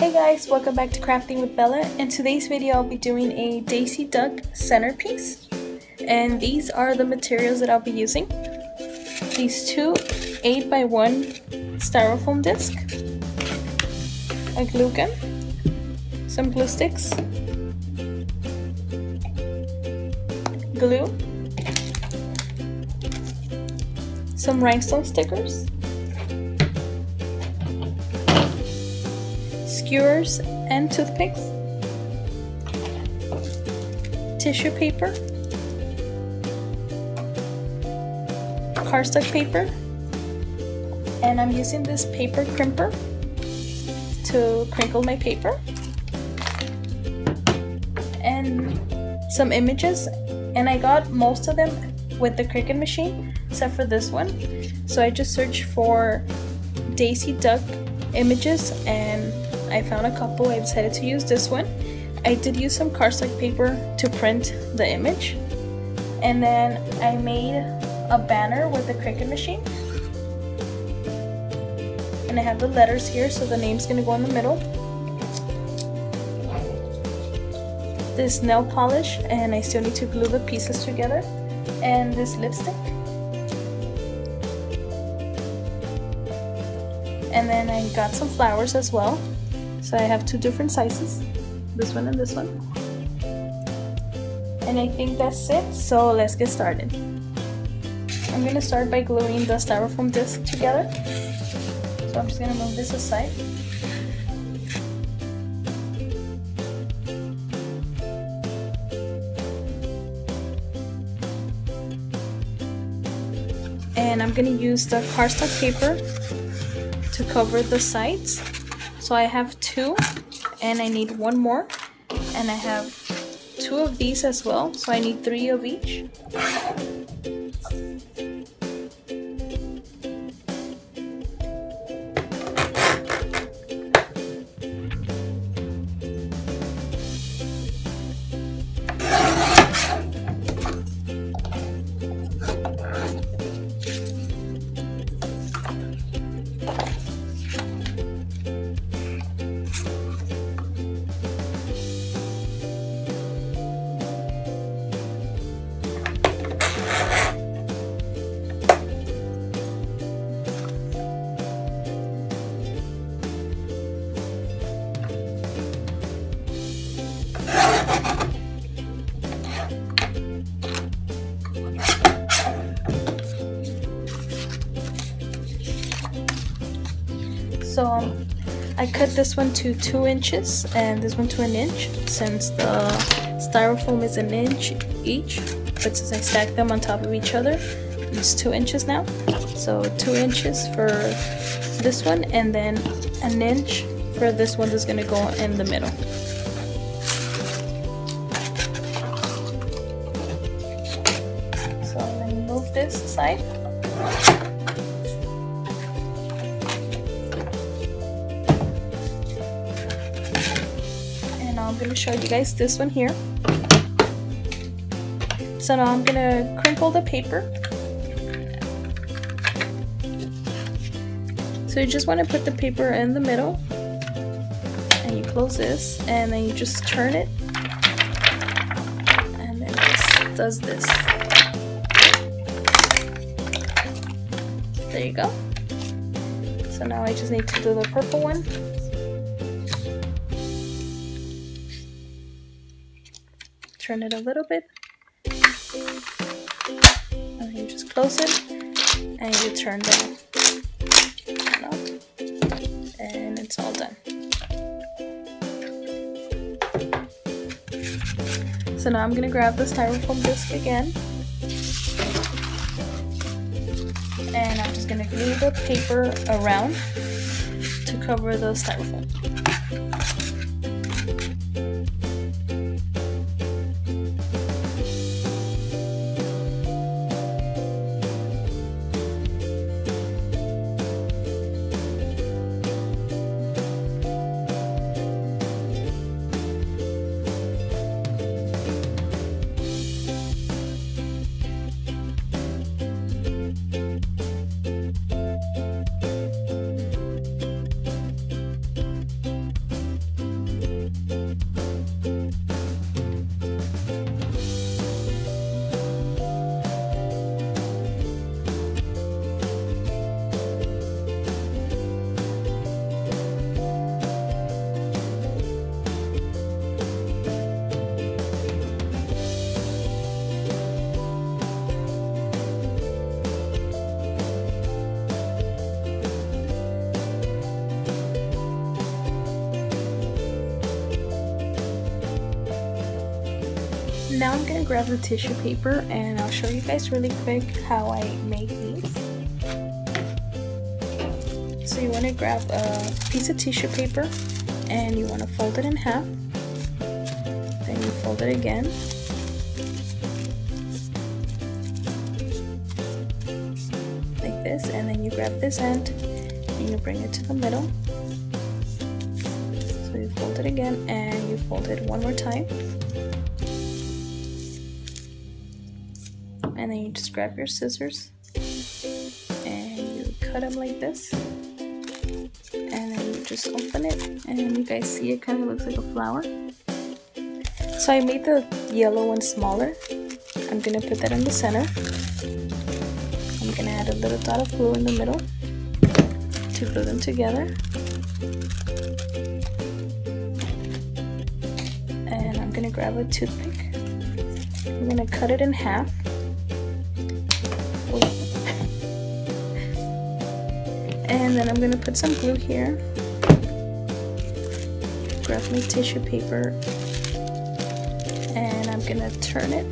Hey guys, welcome back to Crafting with Bella. In today's video I'll be doing a Daisy Duck centerpiece, and these are the materials that I'll be using. These two 8x1 styrofoam disc, a glue gun, some glue sticks, glue, some rhinestone stickers, skewers and toothpicks, tissue paper, cardstock paper, and I'm using this paper crimper to crinkle my paper, and some images, and I got most of them with the Cricut machine except for this one. So I just searched for Daisy Duck images and I found a couple. I decided to use this one. I did use some cardstock paper to print the image, and then I made a banner with the Cricut machine, and I have the letters here, so the name's gonna go in the middle. This nail polish, and I still need to glue the pieces together, and this lipstick, and then I got some flowers as well. So I have two different sizes, this one and this one. And I think that's it, so let's get started. I'm gonna start by gluing the styrofoam disc together. So I'm just gonna move this aside. And I'm gonna use the cardstock paper to cover the sides. So I have two, and I need one more, and I have two of these as well, so I need three of each. So I cut this one to 2 inches and this one to 1 inch, since the styrofoam is 1 inch each, but since I stacked them on top of each other, it's 2 inches now. So 2 inches for this one, and then 1 inch for this one that's gonna go in the middle. So let me move this aside. I'm going to show you guys this one here. So now I'm going to crinkle the paper. So you just want to put the paper in the middle, and you close this, and then you just turn it, and then it just does this. There you go. So now I just need to do the purple one. Turn it a little bit, and you just close it, and you turn that off, and it's all done. So now I'm gonna grab the styrofoam disc again, and I'm just gonna glue the paper around to cover the styrofoam. Now I'm gonna grab the tissue paper and I'll show you guys really quick how I make these. So you want to grab a piece of tissue paper and you want to fold it in half. Then you fold it again. Like this, and then you grab this end and you bring it to the middle. So you fold it again and you fold it one more time. And then you just grab your scissors and you cut them like this. And then you just open it, and you guys see it kind of looks like a flower. So I made the yellow one smaller. I'm gonna put that in the center. I'm gonna add a little dot of glue in the middle to glue them together. And I'm gonna grab a toothpick. I'm gonna cut it in half. And then I'm going to put some glue here, grab my tissue paper, and I'm going to turn it.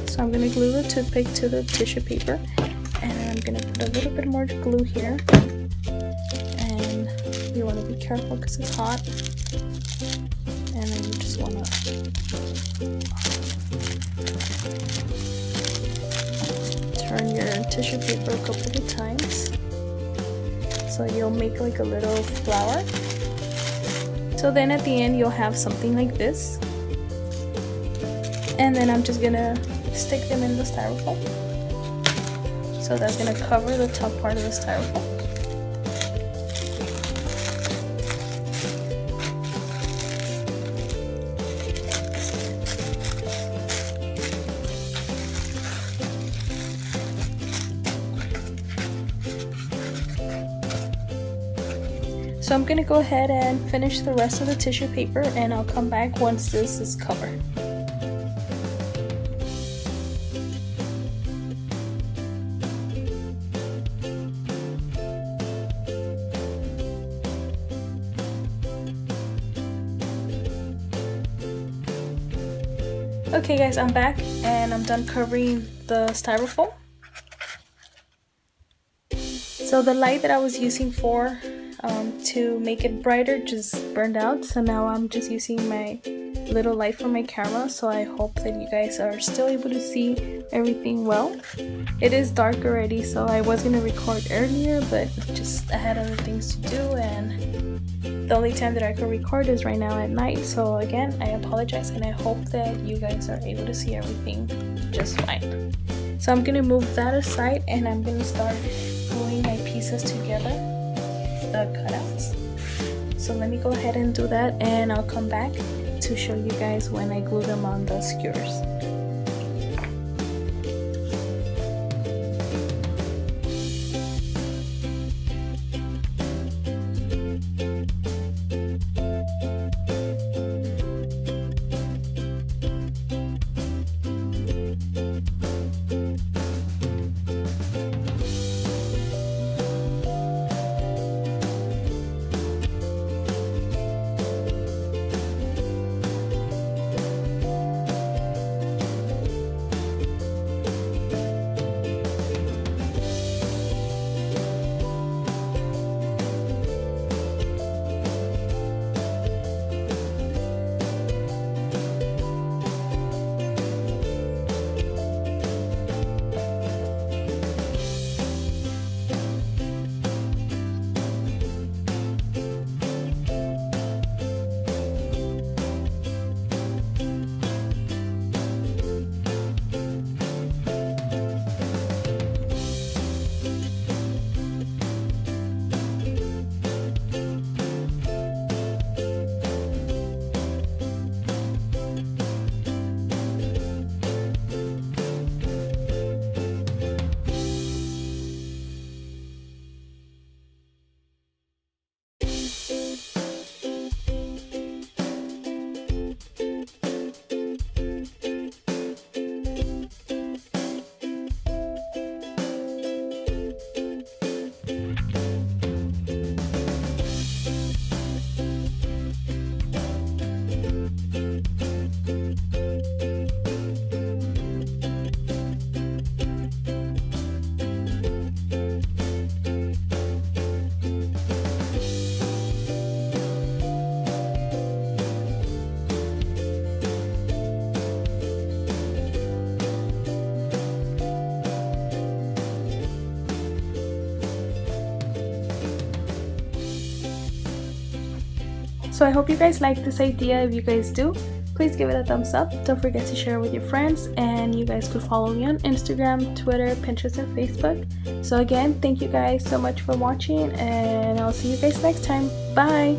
So I'm going to glue the toothpick to the tissue paper, and I'm going to put a little bit more glue here. And you want to be careful because it's hot. And then you just want to turn your tissue paper a couple of times so you'll make like a little flower. So then at the end you'll have something like this, and then I'm just gonna stick them in the styrofoam. So that's gonna cover the top part of the styrofoam. So I'm gonna go ahead and finish the rest of the tissue paper, and I'll come back once this is covered. Okay guys, I'm back and I'm done covering the styrofoam. So the light that I was using for to make it brighter just burned out, so now I'm just using my little light from my camera. So I hope that you guys are still able to see everything well. It is dark already, so I was gonna record earlier, but just I had other things to do, and the only time that I could record is right now at night. So again, I apologize, and I hope that you guys are able to see everything just fine. So I'm gonna move that aside, and I'm gonna start gluing my pieces together, the cutouts. So let me go ahead and do that, and I'll come back to show you guys when I glue them on the skewers. So I hope you guys like this idea. If you guys do, please give it a thumbs up. Don't forget to share with your friends, and you guys could follow me on Instagram, Twitter, Pinterest, and Facebook. So again, thank you guys so much for watching, and I'll see you guys next time. Bye!